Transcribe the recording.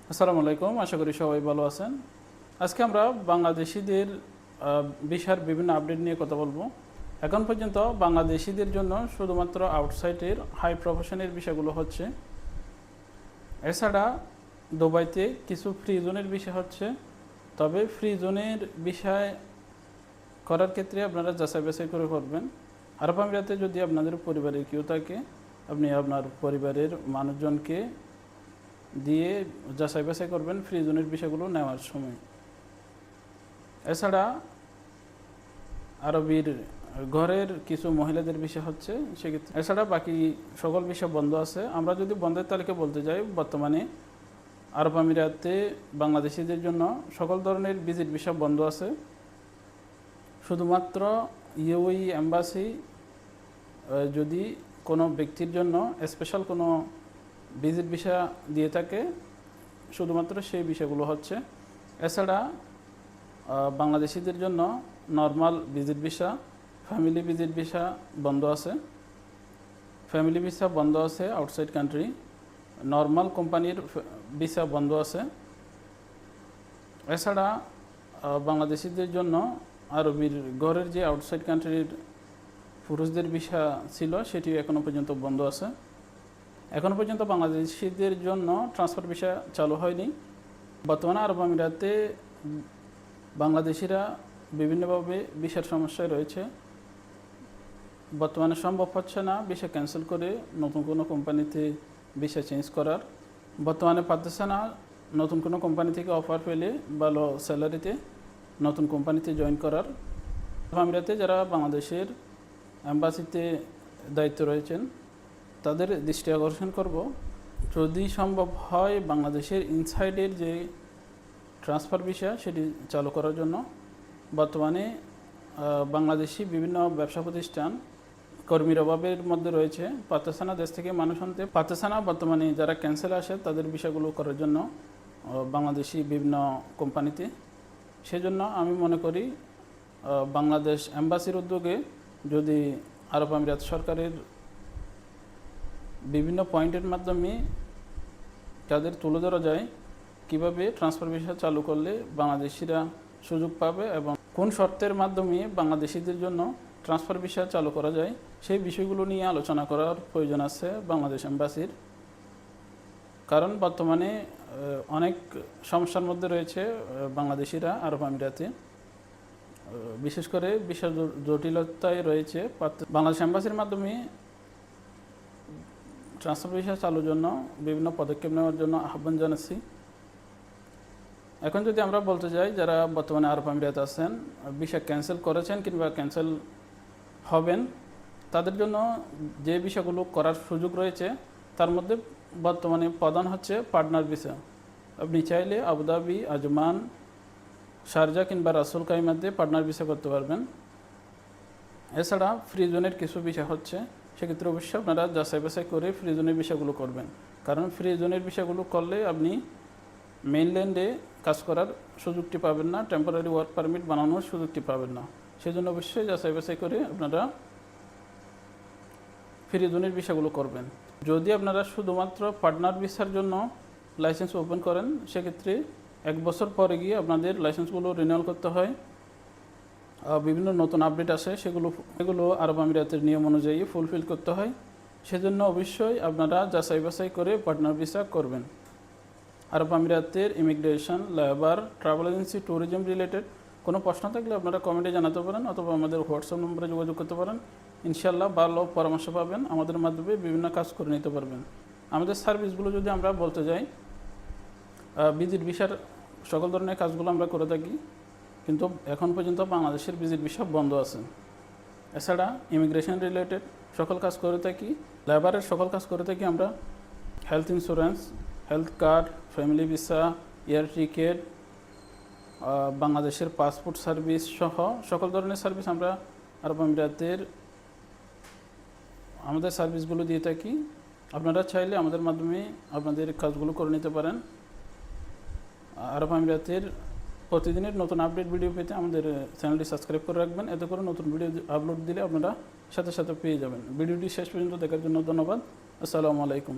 আসসালামু আলাইকুম, আশা করি সবাই ভালো আছেন। আজকে আমরা বাংলাদেশিদের ভিসার বিভিন্ন আপডেট নিয়ে কথা বলবো। এখন পর্যন্ত বাংলাদেশিদের জন্য শুধুমাত্র আউটসাইডের হাই প্রফেশনের বিষয়গুলো হচ্ছে। এছাড়া দুবাইতে কিছু ফ্রি জোনের বিষয় হচ্ছে, তবে ফ্রি জোনের বিষয় করার ক্ষেত্রে আপনারা যাচাই বাছাই করে করবেন। আরব আমিরাতে যদি আপনাদের পরিবারের কেউ থাকে, আপনি আপনার পরিবারের মানুষজনকে দিয়ে যাচাই বাছাই করবেন ফ্রি জোনের বিষয়গুলো নেওয়ার সময়। এছাড়া আরবির ঘরের কিছু মহিলাদের বিষয় হচ্ছে সেক্ষেত্রে। এছাড়া বাকি সকল বিষয় বন্ধ আছে। আমরা যদি বন্ধের তালিকা বলতে যাই, বর্তমানে আরব আমিরাতে বাংলাদেশিদের জন্য সকল ধরনের ভিজিট বিষয় বন্ধ আছে। শুধুমাত্র ইউএই এম্বাসি যদি কোনো ব্যক্তির জন্য স্পেশাল কোনো ভিজিট ভিসা দিয়ে থাকে, শুধুমাত্র সেই বিষয়গুলো হচ্ছে। এছাড়া বাংলাদেশিদের জন্য normal visit visa, family visit visa বন্ধ আছে। ফ্যামিলি ভিসা বন্ধ আছে আউটসাইড কান্ট্রি। নর্মাল কোম্পানির ভিসা বন্ধ আছে। এছাড়া বাংলাদেশিদের জন্য আরবির ঘরের যে আউটসাইড কান্ট্রির পুরুষদের ভিসা ছিল, সেটি এখনও পর্যন্ত বন্ধ আছে। এখনও পর্যন্ত বাংলাদেশিদের জন্য ট্রান্সফার ভিসা চালু হয়নি। বর্তমানে আরব আমিরাতে বাংলাদেশিরা বিভিন্নভাবে ভিসার সমস্যায় রয়েছে। বর্তমানে সম্ভব হচ্ছে না ভিসা ক্যান্সেল করে নতুন কোনো কোম্পানিতে ভিসা চেঞ্জ করার। বর্তমানে পারতেছে না নতুন কোনো কোম্পানি থেকে অফার পেলে ভালো স্যালারিতে নতুন কোম্পানিতে জয়েন করার। আরব আমিরাতে যারা বাংলাদেশের অ্যাম্বাসিতে দায়িত্ব রয়েছেন, তাদের দৃষ্টি আকর্ষণ করব, যদি সম্ভব হয় বাংলাদেশের ইনসাইডের যে ট্রান্সফার ভিসা সেটি চালু করার জন্য। বর্তমানে বাংলাদেশি বিভিন্ন ব্যবসা প্রতিষ্ঠান কর্মীর অভাবের মধ্যে রয়েছে, পারতেছে না দেশ থেকে মানুষ আনতে পারতেছে না। বর্তমানে যারা ক্যান্সেল আসে তাদের বিষয়গুলো করার জন্য বাংলাদেশি বিভিন্ন কোম্পানিতে। সেজন্য আমি মনে করি বাংলাদেশ এম্বাসির উদ্যোগে যদি আরব আমিরাত সরকারের বিভিন্ন পয়েন্টের মাধ্যমে তাদের তুলে ধরা যায় কীভাবে ট্রান্সফার ভিসা চালু করলে বাংলাদেশিরা সুযোগ পাবে এবং কোন শর্তের মাধ্যমে বাংলাদেশিদের জন্য ট্রান্সফার ভিসা চালু করা যায়, সেই বিষয়গুলো নিয়ে আলোচনা করার প্রয়োজন আছে বাংলাদেশ এম্বাসির। কারণ বর্তমানে অনেক সমস্যার মধ্যে রয়েছে বাংলাদেশিরা আরব আমিরাতে, বিশেষ করে ভিসা জটিলতায় রয়েছে। বাংলাদেশ এম্বাসির মাধ্যমে ট্রান্সফার ভিসা চালুর জন্য বিভিন্ন পদক্ষেপ নেওয়ার জন্য আহ্বান জানাচ্ছি। এখন যদি আমরা বলতে যাই, যারা বর্তমানে আরব আমিরাতে আছেন, ভিসা ক্যান্সেল করেছেন কিংবা ক্যান্সেল হবেন, তাদের জন্য যে বিষয়গুলো করার সুযোগ রয়েছে তার মধ্যে বর্তমানে প্রধান হচ্ছে পার্টনার ভিসা। আপনি চাইলে আবুধাবি, আজমান, শারজা কিংবা রাসুল কাইমাতে পার্টনার ভিসা করতে পারবেন। এছাড়া ফ্রি জোনের কিছু বিষয় হচ্ছে, সেক্ষেত্রে অবশ্যই আপনারা যাচাই বাছাই করে ফ্রি জোনের বিষয়গুলো করবেন। কারণ ফ্রি জোনের বিষয়গুলো করলে আপনি মেইনল্যান্ডে কাজ করার সুযোগটি পাবেন না, টেম্পোরারি ওয়ার্ক পারমিট বানানোর সুযোগটি পাবেন না। সেজন্য অবশ্যই যাচাই বাছাই করে আপনারা ফ্রি জোনের বিষয়গুলো করবেন। যদি আপনারা শুধুমাত্র পার্টনার ভিসার জন্য লাইসেন্স ওপেন করেন, সেক্ষেত্রে 1 বছর পরে গিয়ে আপনাদের লাইসেন্সগুলো রিনিউয়াল করতে হয়। বিভিন্ন নতুন আপডেট আসে, সেগুলো আরব আমিরাতের নিয়ম অনুযায়ী ফুলফিল করতে হয়। সেজন্য অবশ্যই আপনারা যাচাই বাছাই করে পার্টনার ভিসা করবেন। আরব আমিরাতের immigration, labour, travel agency, tourism related কোনো প্রশ্ন থাকলে আপনারা কমেন্টে জানাতে পারেন অথবা আমাদের হোয়াটসঅ্যাপ নম্বরে যোগাযোগ করতে পারেন। ইনশাআল্লাহ ভালো পরামর্শ পাবেন, আমাদের মাধ্যমে বিভিন্ন কাজ করে নিতে পারবেন। আমাদের সার্ভিসগুলো যদি আমরা বলতে যাই, ভিজিট ভিসার সকল ধরনের কাজগুলো আমরা করে থাকি, কিন্তু এখন পর্যন্ত বাংলাদেশের ভিজিট ভিসা বন্ধ আছে। এছাড়া ইমিগ্রেশন রিলেটেড সকল কাজ করে থাকি, লেবারের সকল কাজ করে থাকি আমরা। Health insurance, health card, family visa, air ticket, বাংলাদেশের পাসপোর্ট সার্ভিস সহ সকল ধরনের সার্ভিস আমরা আরব আমিরাতের আমাদের সার্ভিসগুলো দিয়ে থাকি। আপনারা চাইলে আমাদের মাধ্যমে আপনাদের কাজগুলো করে নিতে পারেন। আরব আমিরাতের প্রতিদিনের নতুন আপডেট ভিডিও পেতে আমাদের চ্যানেলটি সাবস্ক্রাইব করে রাখবেন, এতে করে নতুন ভিডিও আপলোড দিলে আপনারা সাথে সাথে পেয়ে যাবেন। ভিডিওটি শেষ পর্যন্ত দেখার জন্য ধন্যবাদ। আসসালামু আলাইকুম।